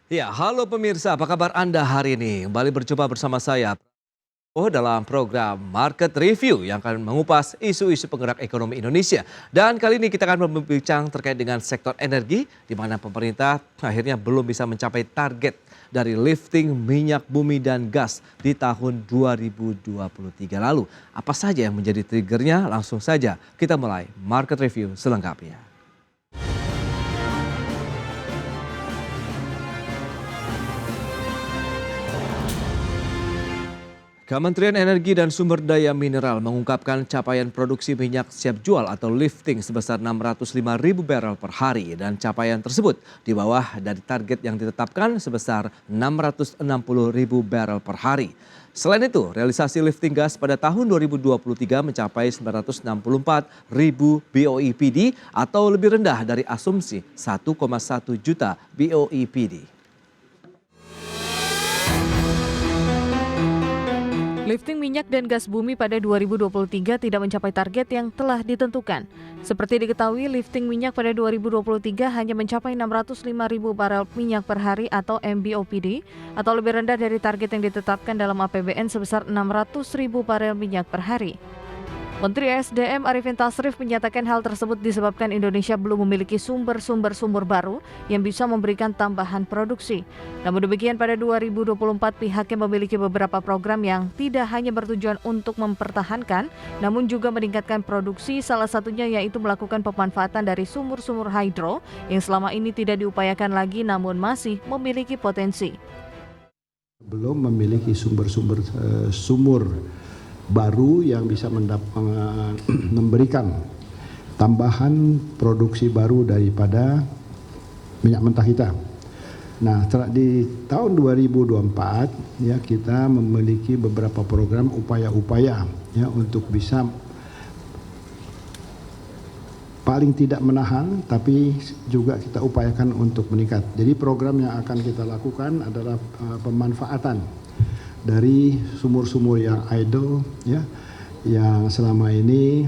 Ya, halo pemirsa, apa kabar Anda hari ini? Kembali berjumpa bersama saya dalam program Market Review yang akan mengupas isu-isu penggerak ekonomi Indonesia. Dan kali ini kita akan berbincang terkait dengan sektor energi, di mana pemerintah akhirnya belum bisa mencapai target dari lifting minyak bumi dan gas di tahun 2023 lalu. Apa saja yang menjadi triggernya? Langsung saja kita mulai Market Review selengkapnya. Kementerian Energi dan Sumber Daya Mineral mengungkapkan capaian produksi minyak siap jual atau lifting sebesar 605.000 barel per hari dan capaian tersebut di bawah dari target yang ditetapkan sebesar 660.000 barel per hari. Selain itu, realisasi lifting gas pada tahun 2023 mencapai 964.000 BOEPD atau lebih rendah dari asumsi 1,1 juta BOEPD. Lifting minyak dan gas bumi pada 2023 tidak mencapai target yang telah ditentukan. Seperti diketahui, lifting minyak pada 2023 hanya mencapai 605.000 barel minyak per hari atau MBOPD, atau lebih rendah dari target yang ditetapkan dalam APBN sebesar 600.000 barel minyak per hari. Menteri SDM Arifin Tasrif menyatakan hal tersebut disebabkan Indonesia belum memiliki sumber baru yang bisa memberikan tambahan produksi. Namun demikian pada 2024 pihaknya memiliki beberapa program yang tidak hanya bertujuan untuk mempertahankan, namun juga meningkatkan produksi, salah satunya yaitu melakukan pemanfaatan dari sumur-sumur hidro yang selama ini tidak diupayakan lagi namun masih memiliki potensi. Belum memiliki sumur baru yang bisa memberikan tambahan produksi baru daripada minyak mentah kita. Nah, di tahun 2024 ya kita memiliki beberapa program upaya-upaya ya untuk bisa paling tidak menahan, tapi juga kita upayakan untuk meningkat. Jadi program yang akan kita lakukan adalah pemanfaatan dari sumur-sumur yang idle ya, yang selama ini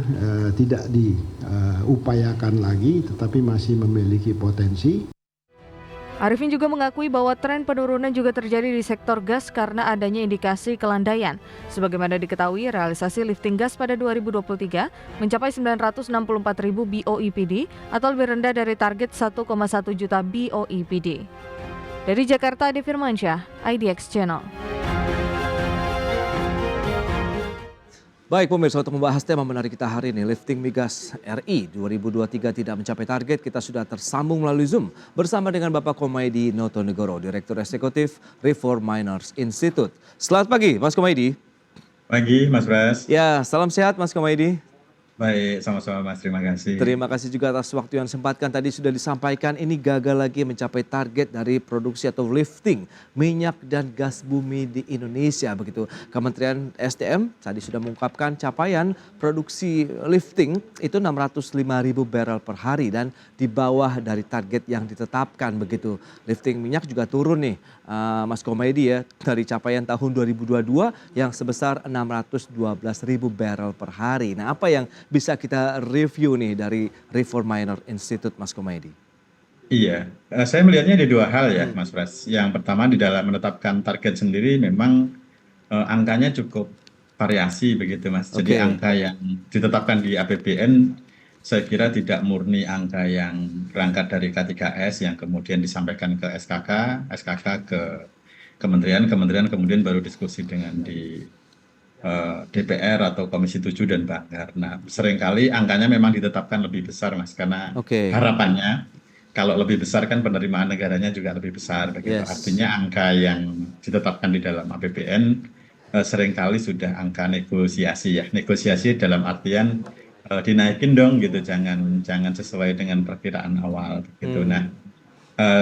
tidak diupayakan lagi tetapi masih memiliki potensi. Arifin juga mengakui bahwa tren penurunan juga terjadi di sektor gas karena adanya indikasi kelandaian. Sebagaimana diketahui, realisasi lifting gas pada 2023 mencapai 964.000 BOEPD atau lebih rendah dari target 1,1 juta BOEPD. Dari Jakarta, Adi Firmansyah, IDX Channel. Baik pemirsa, untuk membahas tema menarik kita hari ini, lifting migas RI 2023 tidak mencapai target, kita sudah tersambung melalui Zoom bersama dengan Bapak Komaydi Notonegoro, Direktur Eksekutif Reform Miners Institute. Selamat pagi Mas Komaydi. Pagi Mas Bras. Ya, salam sehat Mas Komaydi. Baik, sama-sama Mas, terima kasih. Terima kasih juga atas waktu yang sempatkan. Tadi sudah disampaikan ini gagal lagi mencapai target dari produksi atau lifting minyak dan gas bumi di Indonesia. Begitu Kementerian SDM tadi sudah mengungkapkan capaian produksi lifting itu 605.000 barel per hari dan di bawah dari target yang ditetapkan begitu. Lifting minyak juga turun nih Mas Komaydi ya, dari capaian tahun 2022 yang sebesar 612.000 barel per hari. Nah, apa yang bisa kita review nih dari Reform Miners Institute, Mas Komaydi? Iya, saya melihatnya ada dua hal ya Mas Bras. Yang pertama di dalam menetapkan target sendiri memang angkanya cukup variasi begitu Mas. Jadi angka yang ditetapkan di APBN saya kira tidak murni angka yang berangkat dari K3S yang kemudian disampaikan ke SKK ke kementerian kemudian baru diskusi dengan di DPR atau Komisi 7 dan Banggar. Nah, seringkali angkanya memang ditetapkan lebih besar Mas, karena harapannya kalau lebih besar kan penerimaan negaranya juga lebih besar begitu. Artinya angka yang ditetapkan di dalam APBN seringkali sudah angka negosiasi ya. Negosiasi dalam artian dinaikin dong gitu, jangan sesuai dengan perkiraan awal begitu. Nah,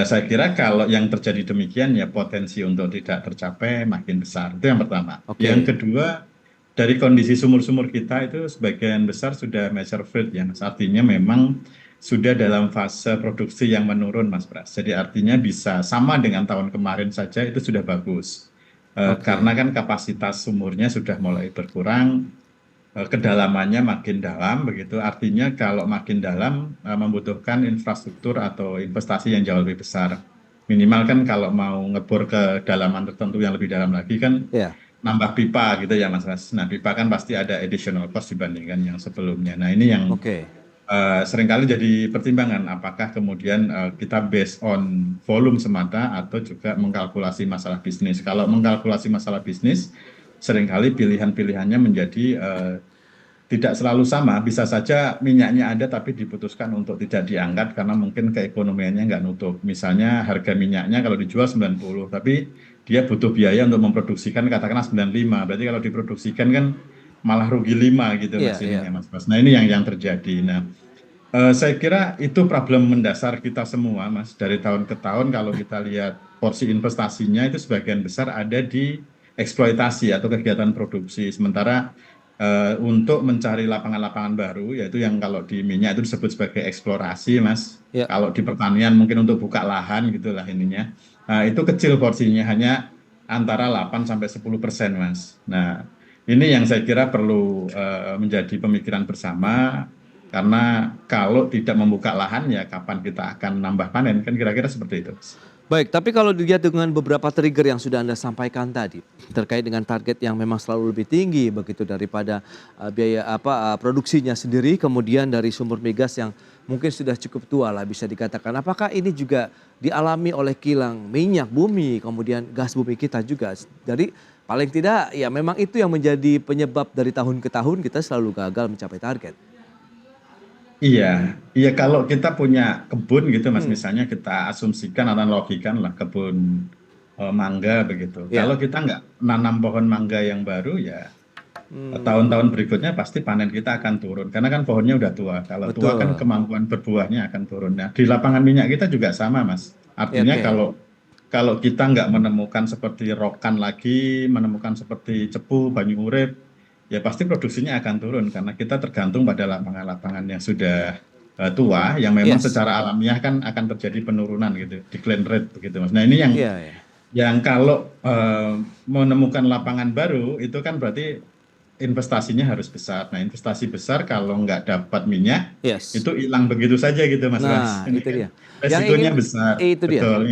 saya kira kalau yang terjadi demikian ya potensi untuk tidak tercapai makin besar. Itu yang pertama. Yang kedua, dari kondisi sumur-sumur kita itu sebagian besar sudah mature field ya Mas. Artinya memang sudah dalam fase produksi yang menurun Mas Bras. Jadi artinya bisa sama dengan tahun kemarin saja itu sudah bagus. Karena kan kapasitas sumurnya sudah mulai berkurang, kedalamannya makin dalam begitu. Artinya kalau makin dalam membutuhkan infrastruktur atau investasi yang jauh lebih besar. Minimal kan kalau mau ngebor ke dalaman tertentu yang lebih dalam lagi kan Ya, nambah pipa gitu ya Mas Ras. Nah, pipa kan pasti ada additional cost dibandingkan yang sebelumnya. Nah, ini yang oke. seringkali jadi pertimbangan apakah kemudian kita based on volume semata atau juga mengkalkulasi masalah bisnis. Kalau mengkalkulasi masalah bisnis, seringkali pilihan-pilihannya menjadi tidak selalu sama, bisa saja minyaknya ada tapi diputuskan untuk tidak diangkat karena mungkin keekonomiannya nggak nutup. Misalnya harga minyaknya kalau dijual 90, tapi dia butuh biaya untuk memproduksikan katakanlah 95. Berarti kalau diproduksikan kan malah rugi 5 gitu Iya, Mas iya. ininya Mas Bas. Nah, ini yang terjadi. Nah, saya kira itu problem mendasar kita semua Mas. Dari tahun ke tahun kalau kita lihat porsi investasinya itu sebagian besar ada di eksploitasi atau kegiatan produksi. Sementara untuk mencari lapangan-lapangan baru, yaitu yang kalau di minyak itu disebut sebagai eksplorasi, Mas. Ya. Kalau di pertanian mungkin untuk buka lahan gitulah ininya. Itu kecil porsinya, hanya antara 8 sampai 10%, Mas. Nah, ini yang saya kira perlu menjadi pemikiran bersama, karena kalau tidak membuka lahan ya kapan kita akan nambah panen, kan kira-kira seperti itu, Mas. Baik, tapi kalau dilihat dengan beberapa trigger yang sudah Anda sampaikan tadi terkait dengan target yang memang selalu lebih tinggi begitu daripada biaya produksinya sendiri, kemudian dari sumber migas yang mungkin sudah cukup tua lah bisa dikatakan. Apakah ini juga dialami oleh kilang minyak bumi, kemudian gas bumi kita juga? Dari paling tidak ya memang itu yang menjadi penyebab dari tahun ke tahun kita selalu gagal mencapai target. Iya, iya kalau kita punya kebun gitu Mas, misalnya kita asumsikan atau analogikan lah kebun mangga begitu. Ya. Kalau kita nggak nanam pohon mangga yang baru ya Hmm, tahun-tahun berikutnya pasti panen kita akan turun karena kan pohonnya udah tua. Kalau tua kan betul. kemampuan berbuahnya akan turun. Nah, di lapangan minyak kita juga sama Mas. Ya, Artinya oke. kalau kalau kita nggak menemukan seperti rokan lagi, menemukan seperti cepu, banyu urip, ya pasti produksinya akan turun karena kita tergantung pada lapangan-lapangan yang sudah tua, yang memang Yes. secara alamiah kan akan terjadi penurunan gitu, decline rate begitu Mas. Nah ini Iya, ya. yang kalau menemukan lapangan baru itu kan berarti investasinya harus besar. Nah investasi besar kalau nggak dapat minyak Yes. itu hilang begitu saja gitu Mas Ras. Nah, Ini itu kan dia. Yang ingin resikonya besar, itu dia. betul.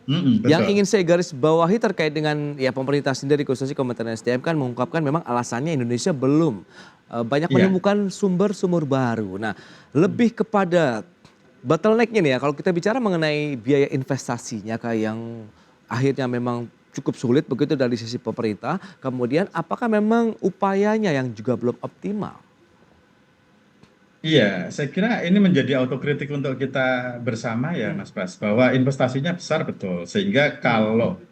Yang Betul. ingin saya garis bawahi terkait dengan ya pemerintah sendiri khususnya Kementerian SDM kan mengungkapkan memang alasannya Indonesia belum banyak Iya. menemukan sumber-sumber baru. Nah, lebih kepada bottleneck-nya nih ya kalau kita bicara mengenai biaya investasinya kayak yang akhirnya memang cukup sulit begitu dari sisi pemerintah. Kemudian apakah memang upayanya yang juga belum optimal? Iya, saya kira ini menjadi autokritik untuk kita bersama ya Mas Bas, bahwa investasinya besar betul. Sehingga kalau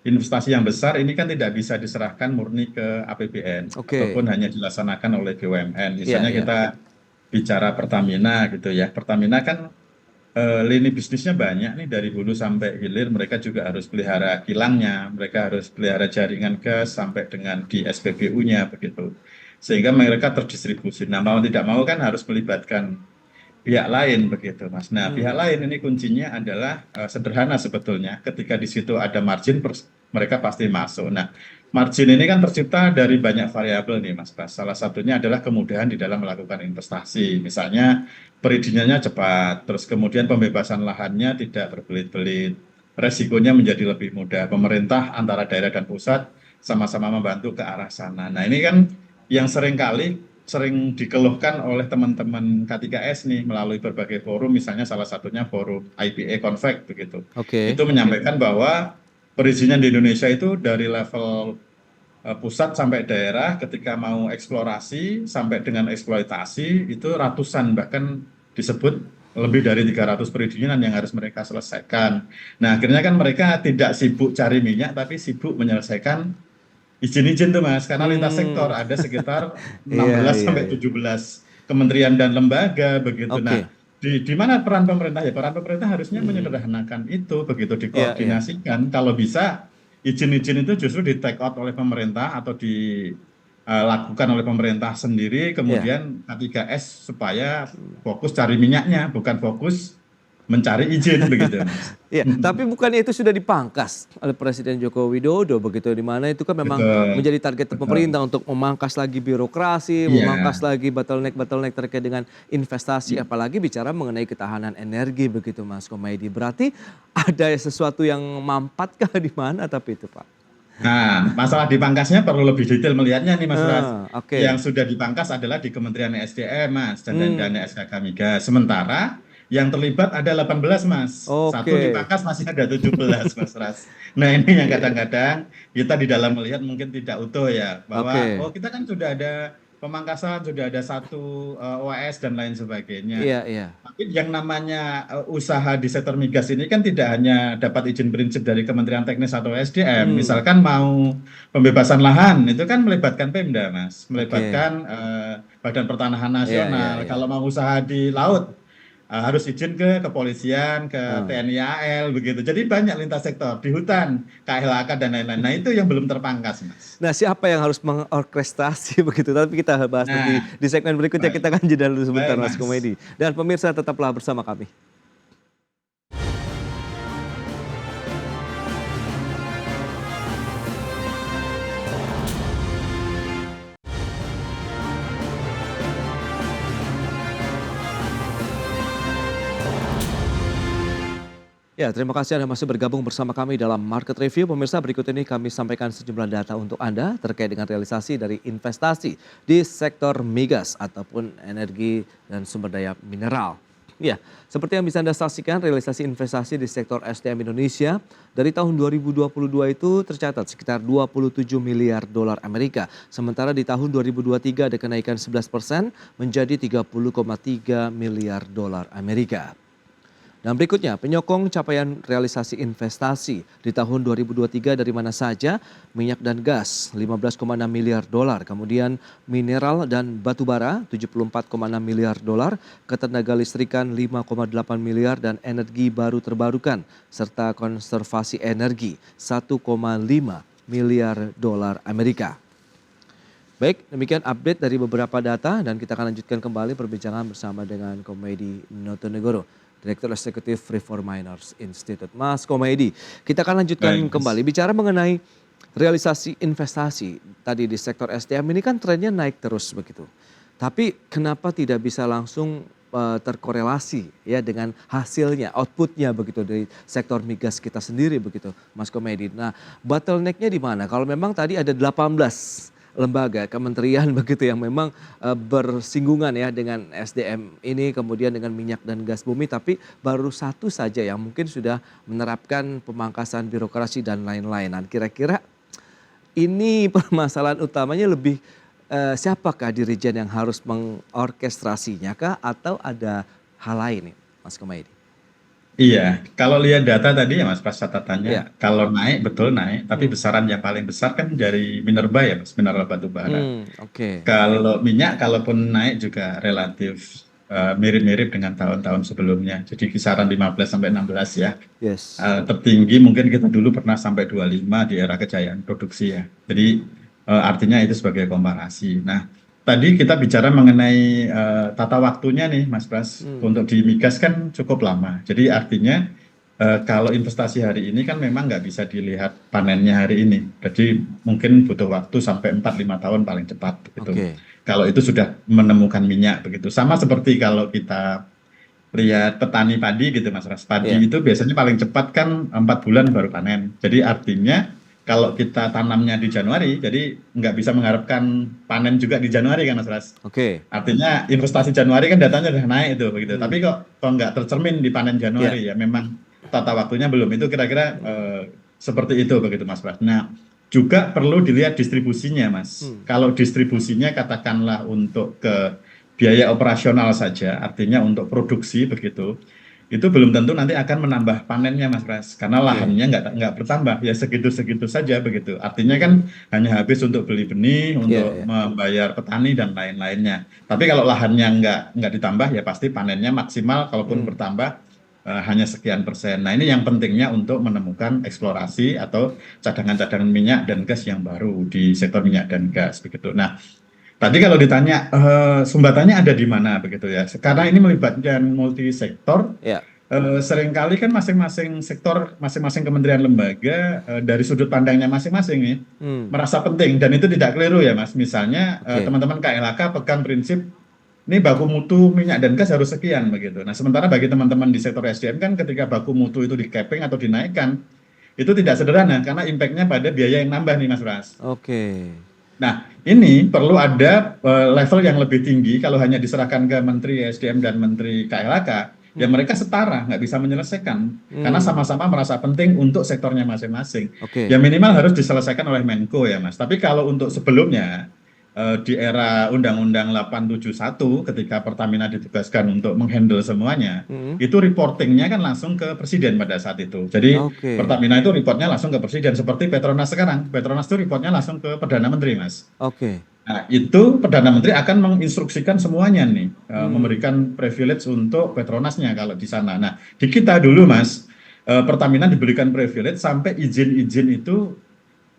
investasi yang besar ini kan tidak bisa diserahkan murni ke APBN Oke. ataupun hanya dilaksanakan oleh BUMN. Iya, Misalnya iya. kita bicara Pertamina gitu ya. Pertamina kan lini bisnisnya banyak nih dari hulu sampai hilir. Mereka juga harus pelihara kilangnya, mereka harus pelihara jaringan gas sampai dengan di SPBU-nya begitu. Sehingga mereka terdistribusi. Nah, mau tidak mau kan harus melibatkan pihak lain begitu, Mas. Nah, pihak lain ini kuncinya adalah sederhana sebetulnya. Ketika di situ ada margin, mereka pasti masuk. Nah, margin ini kan tercipta dari banyak variabel nih, Mas Bas. Salah satunya adalah kemudahan di dalam melakukan investasi. Misalnya perizinannya cepat, terus kemudian pembebasan lahannya tidak berbelit-belit, resikonya menjadi lebih mudah. Pemerintah antara daerah dan pusat sama-sama membantu ke arah sana. Nah, ini kan yang sering dikeluhkan oleh teman-teman K3S nih melalui berbagai forum, misalnya salah satunya forum IPA Confact begitu. Oke. Itu menyampaikan bahwa perizinan di Indonesia itu dari level pusat sampai daerah ketika mau eksplorasi sampai dengan eksploitasi itu ratusan, bahkan disebut lebih dari 300 perizinan yang harus mereka selesaikan. Nah, akhirnya kan mereka tidak sibuk cari minyak tapi sibuk menyelesaikan izin-izin tuh Mas, karena lintas sektor Hmm, ada sekitar iya, 16 iya, sampai iya. 17 kementerian dan lembaga begitu. Nah, Oke. di mana peran pemerintah ya? Peran pemerintah harusnya menyederhanakan itu begitu Iya, iya. dikoordinasikan. Kalau bisa izin-izin itu justru di take out oleh pemerintah atau dilakukan oleh pemerintah sendiri, Iya. kemudian K3S supaya fokus cari minyaknya, bukan fokus mencari izin begitu, Mas. Ya, tapi bukannya itu sudah dipangkas oleh Presiden Joko Widodo begitu, di mana itu kan memang Betul, menjadi target betul. pemerintah untuk memangkas lagi birokrasi, Iya, memangkas lagi bottleneck terkait dengan investasi, apalagi bicara mengenai ketahanan energi begitu Mas Komaydi. Berarti ada sesuatu yang mampatkah di mana tapi itu Pak? nah, masalah dipangkasnya perlu lebih detail melihatnya nih Mas Pras. Oke. Yang sudah dipangkas adalah di Kementerian SDM Mas dan Hmm, SKK Migas. Sementara yang terlibat ada 18 Mas. Satu oke. dipangkas masih ada 17 Mas Pras. Nah ini yang kadang-kadang kita di dalam melihat mungkin tidak utuh ya. Bahwa Oke. oh kita kan sudah ada pemangkasan, sudah ada satu OAS dan lain sebagainya. Iya, iya. Tapi yang namanya usaha di sektor migas ini kan tidak hanya dapat izin prinsip dari Kementerian Teknis atau SDM. Hmm, Misalkan mau pembebasan lahan, itu kan melibatkan Pemda, Mas. oke. Melibatkan Badan Pertanahan Iya, iya, Nasional. iya. Kalau mau usaha di laut, harus izin ke kepolisian, ke Hmm. TNI AL, begitu. Jadi banyak lintas sektor, di hutan, KLHK, dan lain-lain. Nah itu yang belum terpangkas, Mas. Nah, siapa yang harus mengorkestrasi begitu? Tapi kita bahas nanti Nah, di segmen berikutnya. baik, Kita akan jeda dulu sebentar baik, Mas Mas. Komedi. Dan pemirsa tetaplah bersama kami. Ya, terima kasih Anda masih bergabung bersama kami dalam Market Review. Pemirsa, berikut ini kami sampaikan sejumlah data untuk Anda terkait dengan realisasi dari investasi di sektor migas ataupun energi dan sumber daya mineral. Ya, seperti yang bisa Anda saksikan, realisasi investasi di sektor SDM Indonesia dari tahun 2022 itu tercatat sekitar 27 miliar dolar Amerika. Sementara di tahun 2023 ada kenaikan 11% menjadi 30,3 miliar dolar Amerika. Dan berikutnya, penyokong capaian realisasi investasi di tahun 2023 dari mana saja? Minyak dan gas 15,6 miliar dolar, kemudian mineral dan batu bara 74,6 miliar dolar, ketenaga listrikan 5,8 miliar dan energi baru terbarukan serta konservasi energi 1,5 miliar dolar Amerika. Baik, demikian update dari beberapa data dan kita akan lanjutkan kembali perbincangan bersama dengan Komedi Notonegoro, Direktur Eksekutif Reform Miners Institute. Mas Komedi, kita akan lanjutkan Baik, Mas. kembali bicara mengenai realisasi investasi tadi di sektor SDM ini kan trennya naik terus begitu. Tapi kenapa tidak bisa langsung terkorelasi ya dengan hasilnya, outputnya begitu dari sektor migas kita sendiri begitu, Mas Komedi. Nah, bottlenecknya di mana? Kalau memang tadi ada 18 lembaga kementerian begitu yang memang bersinggungan ya dengan SDM ini, kemudian dengan minyak dan gas bumi, tapi baru satu saja yang mungkin sudah menerapkan pemangkasan birokrasi dan lain-lain. Nah, kira-kira ini permasalahan utamanya lebih siapakah dirijen yang harus mengorkestrasinya kah atau ada hal lain nih, Mas Komaydi? Iya, kalau lihat data tadi ya Mas, pas catatannya, Ya. kalau naik betul naik, tapi Hmm. besaran yang paling besar kan dari minerba ya Mas, mineral batu bara. Oke. Kalau minyak, kalaupun naik juga relatif mirip-mirip dengan tahun-tahun sebelumnya. Jadi kisaran 15 sampai 16 ya. Yes. Tertinggi mungkin kita dulu pernah sampai 25 di era kejayaan produksi ya. Jadi artinya itu sebagai komparasi. Nah, tadi kita bicara mengenai tata waktunya nih Mas Pras. Untuk di migas kan cukup lama. Jadi artinya kalau investasi hari ini kan memang nggak bisa dilihat panennya hari ini. Jadi mungkin butuh waktu sampai 4-5 tahun paling cepat gitu. Oke. Kalau itu sudah menemukan minyak begitu. Sama seperti kalau kita lihat petani padi gitu Mas Ras. Padi Ya. itu biasanya paling cepat kan 4 bulan baru panen. Jadi artinya kalau kita tanamnya di Januari, jadi nggak bisa mengharapkan panen juga di Januari kan Mas Ras. Oke. Artinya investasi Januari kan datanya udah naik itu begitu. Tapi kok nggak tercermin di panen Januari ya memang tata waktunya belum. Itu kira-kira seperti itu begitu Mas Pras. Nah, juga perlu dilihat distribusinya Mas. Kalau distribusinya katakanlah untuk ke biaya operasional saja, artinya untuk produksi begitu, itu belum tentu nanti akan menambah panennya Mas Pras. Karena lahannya nggak bertambah, ya segitu-segitu saja begitu. Artinya kan hanya habis untuk beli benih, untuk membayar petani dan lain-lainnya. Tapi kalau lahannya nggak ditambah, ya pasti panennya maksimal, kalaupun bertambah hanya sekian persen. Nah ini yang pentingnya untuk menemukan eksplorasi atau cadangan-cadangan minyak dan gas yang baru di sektor minyak dan gas begitu. Nah tadi kalau ditanya sumbatannya ada di mana begitu ya. Karena ini melibatkan multi sektor. seringkali kan masing-masing sektor, masing-masing kementerian lembaga dari sudut pandangnya masing-masing nih Hmm, merasa penting dan itu tidak keliru ya Mas. Misalnya oke. teman-teman KLHK pegang prinsip ini baku mutu minyak dan gas harus sekian begitu. Nah, sementara bagi teman-teman di sektor SDM kan ketika baku mutu itu di capping atau dinaikkan itu tidak sederhana karena impact-nya pada biaya yang nambah nih Mas Pras. Oke. Nah, ini perlu ada level yang lebih tinggi kalau hanya diserahkan ke Menteri SDM dan Menteri KLHK, ya mereka setara, nggak bisa menyelesaikan. Karena Hmm, sama-sama merasa penting untuk sektornya masing-masing. oke. Ya minimal harus diselesaikan oleh Menko ya Mas. Tapi kalau untuk sebelumnya, di era Undang-Undang 871 ketika Pertamina ditugaskan untuk menghandle semuanya, Hmm, itu reportingnya kan langsung ke Presiden pada saat itu. Jadi oke. Pertamina itu reportnya langsung ke Presiden seperti Petronas sekarang. Petronas itu reportnya langsung ke Perdana Menteri, Mas. Oke. Nah, itu Perdana Menteri akan menginstruksikan semuanya nih, Hmm, memberikan privilege untuk Petronasnya kalau di sana. Nah, di kita dulu, Mas, Pertamina diberikan privilege sampai izin-izin itu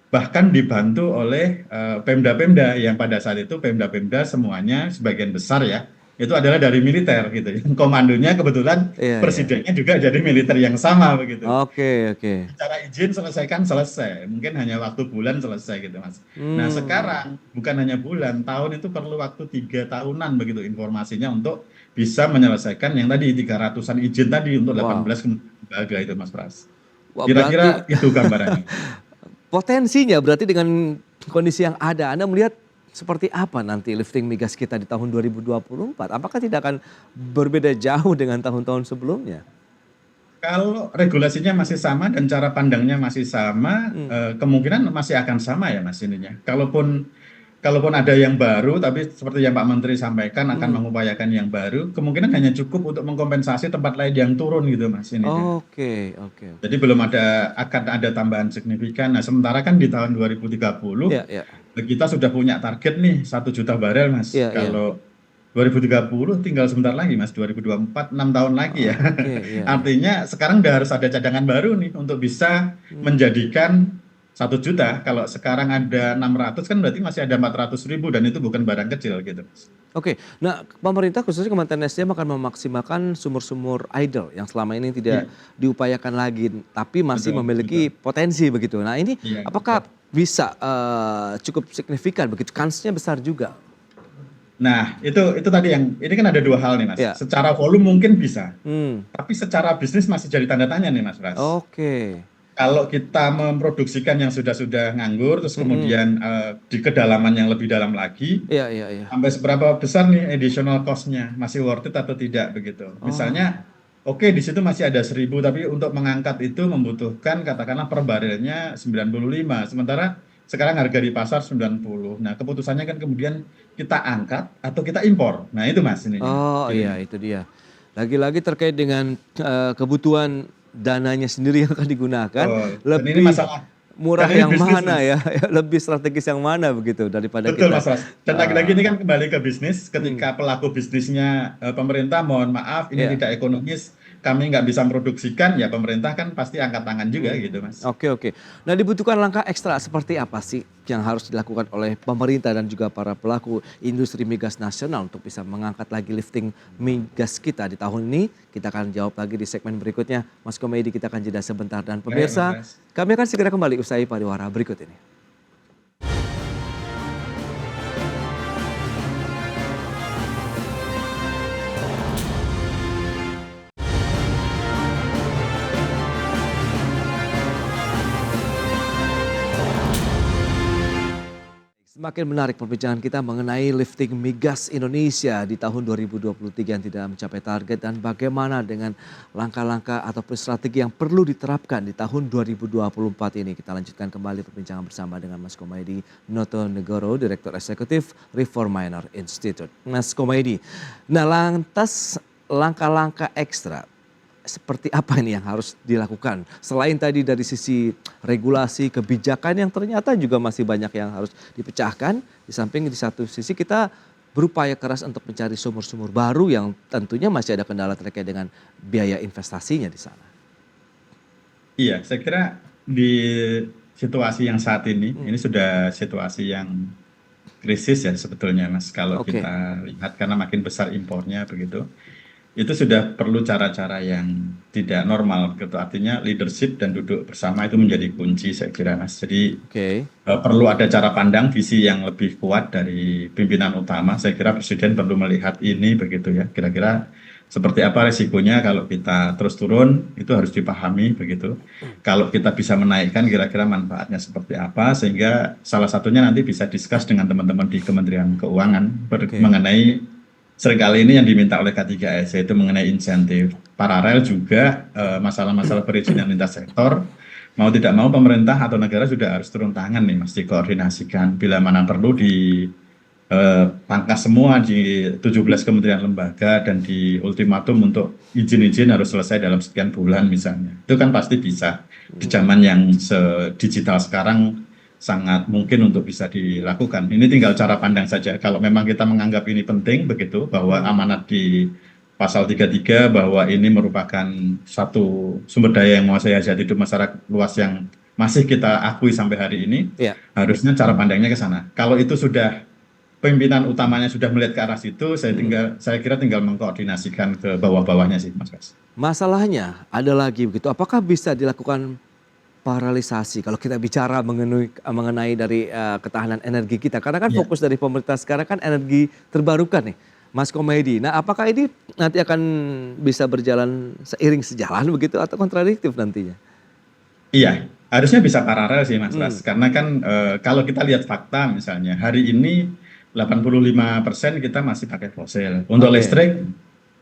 bahkan dibantu oleh Pemda-Pemda yang pada saat itu Pemda-Pemda semuanya sebagian besar ya itu adalah dari militer gitu. Yang komandonya kebetulan iya, iya. presidennya juga jadi militer yang sama begitu. Oke, oke. Cara izin selesaikan selesai, mungkin hanya waktu bulan selesai gitu Mas. Nah Hmm, sekarang bukan hanya bulan, tahun itu perlu waktu 3 tahunan begitu informasinya untuk bisa menyelesaikan yang tadi 300-an izin tadi untuk wow. 18 lembaga itu Mas Pras. Wah, berarti Kira-kira itu gambarannya. potensinya berarti dengan kondisi yang ada, Anda melihat seperti apa nanti lifting migas kita di tahun 2024? Apakah tidak akan berbeda jauh dengan tahun-tahun sebelumnya? Kalau regulasinya masih sama dan cara pandangnya masih sama, Hmm, kemungkinan masih akan sama ya Mas ininya. Kalaupun ada yang baru, tapi seperti yang Pak Menteri sampaikan akan hmm. mengupayakan yang baru, kemungkinan hanya cukup untuk mengkompensasi tempat lain yang turun gitu Mas ininya. Oke, oke, oke. Jadi belum akan ada tambahan signifikan. Nah sementara kan di tahun 2030 Iya, iya, kita sudah punya target nih 1 juta barel Mas. iya, iya. Kalau 2030 tinggal sebentar lagi Mas, 2024 6 tahun lagi ya. Oke, iya, iya. Artinya sekarang udah harus ada cadangan baru nih untuk bisa Hmm. menjadikan 1 juta. Kalau sekarang ada 600 kan berarti masih ada 400.000 dan itu bukan barang kecil gitu Mas. Oke, nah pemerintah khususnya Kementerian SDM akan memaksimalkan sumur-sumur idle yang selama ini tidak Iya, diupayakan lagi, tapi masih betul, memiliki betul. potensi begitu. Nah ini Iya, betul. apakah bisa cukup signifikan begitu? Kansnya besar juga. Nah, itu tadi yang ini kan ada dua hal nih Mas. Ya. Secara volume mungkin bisa, Hmm. tapi secara bisnis masih jadi tanda tanya nih Mas Pras. Oke. Kalau kita memproduksikan yang sudah nganggur, terus Mm-mm. kemudian di kedalaman yang lebih dalam lagi, Iya, iya, iya. sampai seberapa besar nih additional cost-nya, masih worth it atau tidak begitu. Oh, Misalnya, oke di situ masih ada 1.000, tapi untuk mengangkat itu membutuhkan katakanlah per barelnya 95, sementara sekarang harga di pasar 90. Nah, keputusannya kan kemudian kita angkat atau kita impor. Nah, itu Mas ininya. oh iya itu dia. Lagi-lagi terkait dengan kebutuhan dananya sendiri yang akan digunakan, Oh, dan ini lebih masalah, murah dan ini yang bisnis mana Mas. ya, lebih strategis yang mana begitu daripada Betul kita. Mas Ras. Dan lagi-lagi ini eh, kan kembali ke bisnis, hmm, ketika pelaku bisnisnya pemerintah mohon maaf ini ya. tidak ekonomis, kami nggak bisa produksikan, ya pemerintah kan pasti angkat tangan juga gitu Mas. Oke, oke. Nah dibutuhkan langkah ekstra seperti apa sih yang harus dilakukan oleh pemerintah dan juga para pelaku industri migas nasional untuk bisa mengangkat lagi lifting migas kita di tahun ini? Kita akan jawab lagi di segmen berikutnya. Mas Komedi, kita akan jeda sebentar. Dan Baik Mas pemirsa, Ras. kami akan segera kembali usai pariwara berikut ini. Semakin menarik perbincangan kita mengenai lifting migas Indonesia di tahun 2023 yang tidak mencapai target dan bagaimana dengan langkah-langkah ataupun strategi yang perlu diterapkan di tahun 2024 ini. Kita lanjutkan kembali perbincangan bersama dengan Mas Komaydi Noto Negoro, Direktur Eksekutif Reform Miner Institute. Mas Komaydi, nah lantas langkah-langkah ekstra seperti apa ini yang harus dilakukan? Selain tadi dari sisi regulasi, kebijakan yang ternyata juga masih banyak yang harus dipecahkan. Di samping di satu sisi kita berupaya keras untuk mencari sumur-sumur baru yang tentunya masih ada kendala terkait dengan biaya investasinya di sana. Iya, saya kira di situasi yang saat ini sudah situasi yang krisis ya sebetulnya Mas. Kalau Oke. kita lihat karena makin besar impornya begitu. itu sudah perlu cara-cara yang tidak normal gitu. Artinya leadership dan duduk bersama itu menjadi kunci saya kira Mas. Jadi Oke. perlu ada cara pandang visi yang lebih kuat dari pimpinan utama. Saya kira Presiden perlu melihat ini begitu ya. Kira-kira seperti apa resikonya kalau kita terus turun, itu harus dipahami begitu. Kalau kita bisa menaikkan, kira-kira manfaatnya seperti apa, sehingga salah satunya nanti bisa discuss dengan teman-teman di Kementerian Keuangan Oke. mengenai seringkali ini yang diminta oleh K3S, yaitu mengenai insentif. Paralel juga masalah-masalah perizinan lintas sektor, mau tidak mau pemerintah atau negara sudah harus turun tangan nih, mesti koordinasikan. Bila mana perlu di pangkas semua di 17 kementerian lembaga dan di ultimatum untuk izin-izin harus selesai dalam sekian bulan misalnya. Itu kan pasti bisa. Di zaman yang digital sekarang sangat mungkin untuk bisa dilakukan. Ini tinggal cara pandang saja. Kalau memang kita menganggap ini penting begitu, bahwa amanat di pasal 33 bahwa ini merupakan satu sumber daya yang menguasai hajat hidup masyarakat luas yang masih kita akui sampai hari ini, Ya. harusnya cara pandangnya ke sana. Kalau itu sudah pimpinan utamanya sudah melihat ke arah situ, saya kira tinggal mengkoordinasikan ke bawah-bawahnya sih, Mas Bas. Masalahnya ada lagi begitu. Apakah bisa dilakukan paralisasi kalau kita bicara mengenai dari ketahanan energi kita? Karena kan Ya. fokus dari pemerintah sekarang kan energi terbarukan nih, Mas Komaydi. Nah, apakah ini nanti akan bisa berjalan seiring sejalan begitu atau kontradiktif nantinya? Iya, harusnya bisa paralel sih Mas Bas. Karena kan kalau kita lihat fakta misalnya, hari ini 85% kita masih pakai fosil. Untuk Oke. listrik,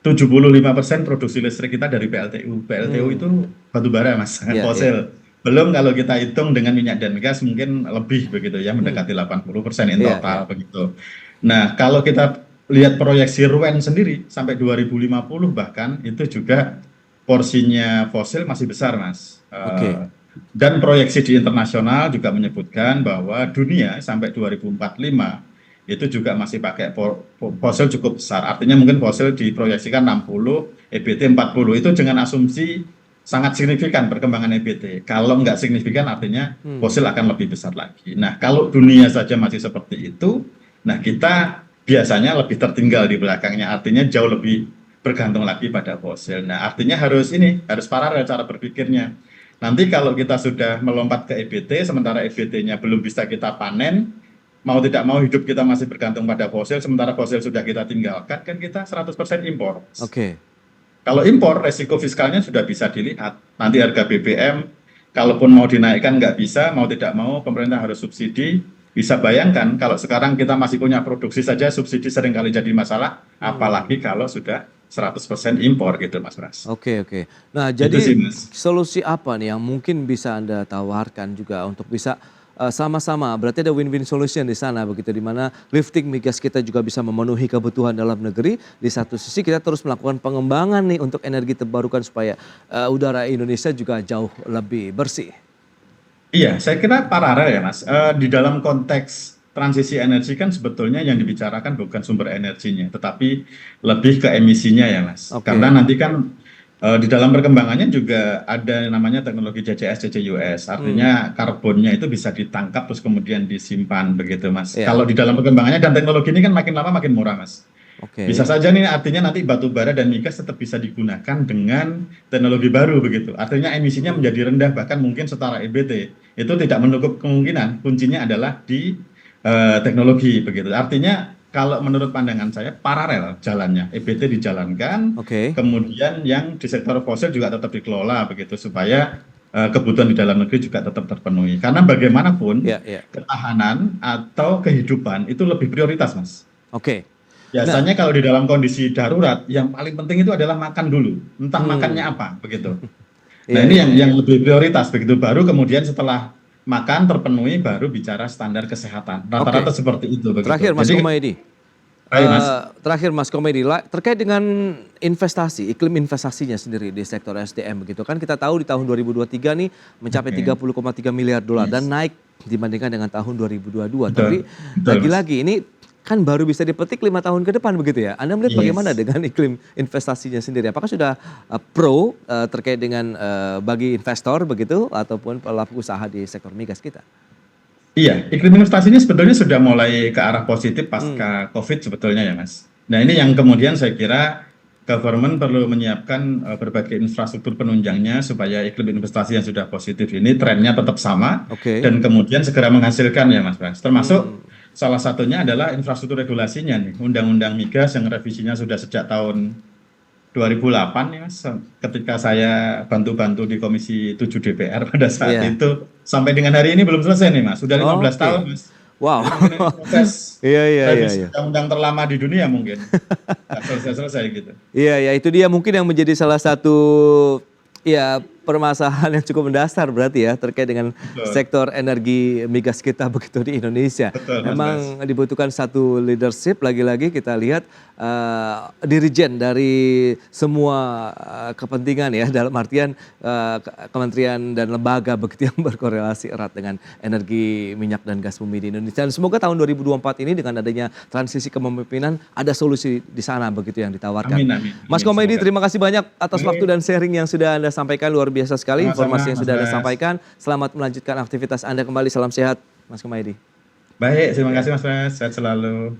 75% produksi listrik kita dari PLTU. PLTU itu batu bara Mas, Iya, fosil. Belum kalau kita hitung dengan minyak dan gas mungkin lebih begitu ya, mendekati 80% in Iya, total begitu. Nah, kalau kita lihat proyeksi RUN sendiri sampai 2050 bahkan itu juga porsinya fosil masih besar Mas. Oke. Dan proyeksi di internasional juga menyebutkan bahwa dunia sampai 2045 itu juga masih pakai fosil cukup besar. Artinya mungkin fosil diproyeksikan 60, EBT 40. Itu dengan asumsi sangat signifikan perkembangan EBT. Kalau nggak signifikan artinya fosil akan lebih besar lagi. Nah, kalau dunia saja masih seperti itu, nah kita biasanya lebih tertinggal di belakangnya. Artinya jauh lebih bergantung lagi pada fosil. Nah, artinya harus paralel cara berpikirnya. Nanti kalau kita sudah melompat ke EBT, sementara EBT-nya belum bisa kita panen, mau tidak mau hidup kita masih bergantung pada fosil, sementara fosil sudah kita tinggalkan, kan kita 100% impor. Oke. Kalau impor, resiko fiskalnya sudah bisa dilihat. Nanti harga BBM, kalaupun mau dinaikkan nggak bisa, mau tidak mau pemerintah harus subsidi. Bisa bayangkan kalau sekarang kita masih punya produksi saja, subsidi seringkali jadi masalah, apalagi kalau sudah 100% impor gitu Mas Pras. Oke. Nah, Itu jadi sih, Mas. solusi apa nih yang mungkin bisa Anda tawarkan juga untuk bisa sama-sama, berarti ada win-win solution di sana begitu, di mana lifting migas kita juga bisa memenuhi kebutuhan dalam negeri. Di satu sisi kita terus melakukan pengembangan nih untuk energi terbarukan supaya udara Indonesia juga jauh lebih bersih. Iya, saya kira paralel ya Mas. Di dalam konteks transisi energi kan sebetulnya yang dibicarakan bukan sumber energinya, tetapi lebih ke emisinya ya Mas. Oke. Karena nanti kan di dalam perkembangannya juga ada namanya teknologi CCS, CCUS. Artinya karbonnya itu bisa ditangkap terus kemudian disimpan begitu Mas. Iya. Kalau di dalam perkembangannya dan teknologi ini kan makin lama makin murah Mas. Oke. Bisa saja nih artinya nanti batu bara dan migas tetap bisa digunakan dengan teknologi baru begitu. Artinya emisinya menjadi rendah bahkan mungkin setara EBT. Itu tidak menutup kemungkinan. Kuncinya adalah di teknologi begitu. Artinya kalau menurut pandangan saya paralel jalannya. EBT dijalankan, Oke. kemudian yang di sektor fosil juga tetap dikelola begitu supaya kebutuhan di dalam negeri juga tetap terpenuhi. Karena bagaimanapun Iya. ketahanan atau kehidupan itu lebih prioritas Mas. Oke. Biasanya kalau di dalam kondisi darurat, yang paling penting itu adalah makan dulu. Entah makannya apa, begitu. Nah Iya, ini yang lebih prioritas, begitu. Baru kemudian setelah makan terpenuhi, baru bicara standar kesehatan. Rata-rata seperti itu. Begitu. Terakhir Mas Jadi, Komaydi. baik, Mas. Terakhir Mas Komaydi, terkait dengan investasi, iklim investasinya sendiri di sektor SDM begitu kan, kita tahu di tahun 2023 nih mencapai Oke. 30,3 miliar dolar dan naik dibandingkan dengan tahun 2022. Tapi Betul, lagi-lagi ini kan baru bisa dipetik 5 tahun ke depan begitu ya. Anda melihat Yes. bagaimana dengan iklim investasinya sendiri? Apakah sudah pro terkait dengan bagi investor begitu ataupun pelaku usaha di sektor migas kita? Iya, iklim investasinya sebetulnya sudah mulai ke arah positif pasca COVID sebetulnya ya Mas. Nah ini yang kemudian saya kira government perlu menyiapkan berbagai infrastruktur penunjangnya supaya iklim investasi yang sudah positif ini trennya tetap sama Oke. dan kemudian segera menghasilkan ya Mas Pras. Termasuk salah satunya adalah infrastruktur regulasinya nih, Undang-Undang Migas yang revisinya sudah sejak tahun 2008 ya Mas, ketika saya bantu-bantu di Komisi 7 DPR pada saat Iya. itu sampai dengan hari ini belum selesai nih Mas, sudah 15 Oke. tahun Mas. Wow. Jadi mungkin ini proses Iya. revisi undang-undang terlama di dunia mungkin. Nggak selesai-selesai gitu. Iya, itu dia mungkin yang menjadi salah satu ya permasalahan yang cukup mendasar berarti ya terkait dengan sektor energi migas kita begitu di Indonesia. Betul, Mas Memang dibutuhkan satu leadership, lagi-lagi kita lihat dirijen dari semua kepentingan ya, dalam artian kementerian dan lembaga begitu yang berkorelasi erat dengan energi minyak dan gas bumi di Indonesia. Dan semoga tahun 2024 ini dengan adanya transisi kepemimpinan ada solusi di sana begitu yang ditawarkan. Amin. Mas Komaydi, Semoga. terima kasih banyak atas waktu dan sharing yang sudah Anda sampaikan, luar biasa sekali Sama-sama, informasi yang Mas sudah Anda Bas. sampaikan. Selamat melanjutkan aktivitas Anda kembali, salam sehat Mas Komaydi. Baik, terima kasih Mas Pras, sehat selalu.